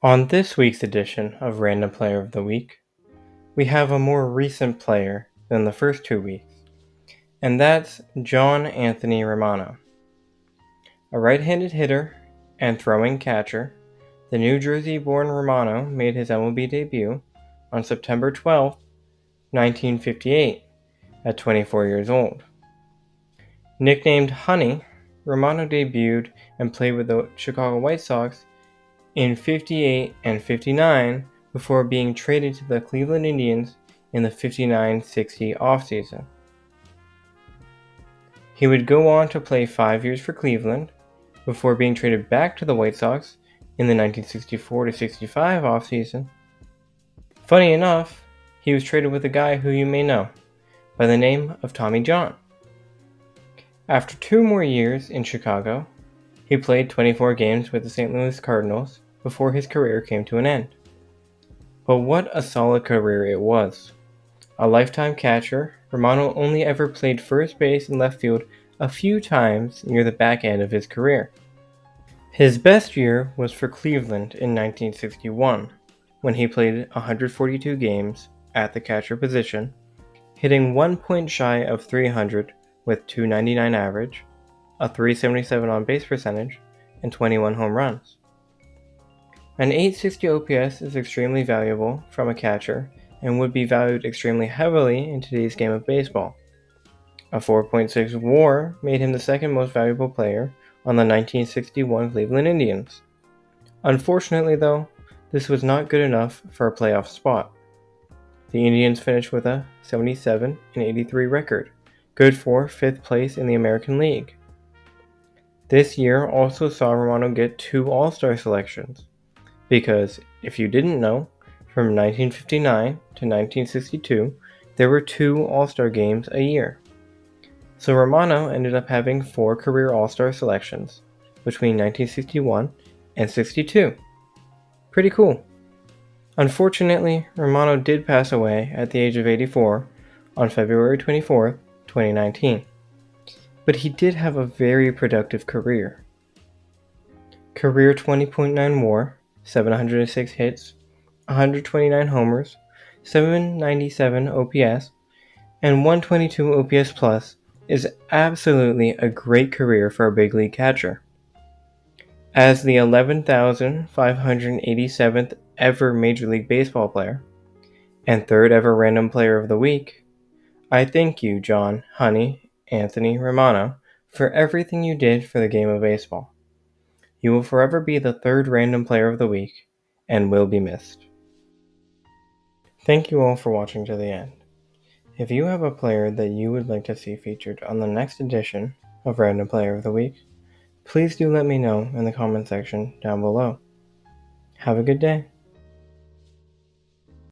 On this week's edition of Random Player of the Week, we have a more recent player than the first 2 weeks, and that's John Anthony Romano. A right-handed hitter and throwing catcher, the New Jersey-born Romano made his MLB debut on September 12, 1958, at 24 years old. Nicknamed Honey, Romano debuted and played with the Chicago White Sox in 58 and 59 before being traded to the Cleveland Indians in the 59-60 offseason. He would go on to play 5 years for Cleveland before being traded back to the White Sox in the 1964-65 offseason. Funny enough, he was traded with a guy who you may know by the name of Tommy John. After 2 more years in Chicago, he played 24 games with the St. Louis Cardinals before his career came to an end. But what a solid career it was. A lifetime catcher, Romano only ever played first base and left field a few times near the back end of his career. His best year was for Cleveland in 1961, when he played 142 games at the catcher position, hitting 1 point shy of 300 with .299 average, a .377 on-base percentage, and 21 home runs. An .860 OPS is extremely valuable from a catcher and would be valued extremely heavily in today's game of baseball. A 4.6 WAR made him the second most valuable player on the 1961 Cleveland Indians. Unfortunately, though, this was not good enough for a playoff spot. The Indians finished with a 77-83 record, good for 5th place in the American League. This year also saw Romano get 2 All-Star selections, because if you didn't know, from 1959 to 1962, there were 2 All-Star games a year. So Romano ended up having 4 career All-Star selections between 1961 and 62. Pretty cool. Unfortunately, Romano did pass away at the age of 84 on February 24, 2019. But he did have a very productive career. Career 20.9 WAR, 706 hits, 129 homers, 797 OPS, and 122 OPS plus is absolutely a great career for a big league catcher. As the 11,587th ever Major League Baseball player, and 3rd ever Random Player of the Week, I thank you, John Honey Anthony Romano, for everything you did for the game of baseball. You will forever be the 3rd Random Player of the Week, and will be missed. Thank you all for watching to the end. If you have a player that you would like to see featured on the next edition of Random Player of the Week, please do let me know in the comment section down below. Have a good day.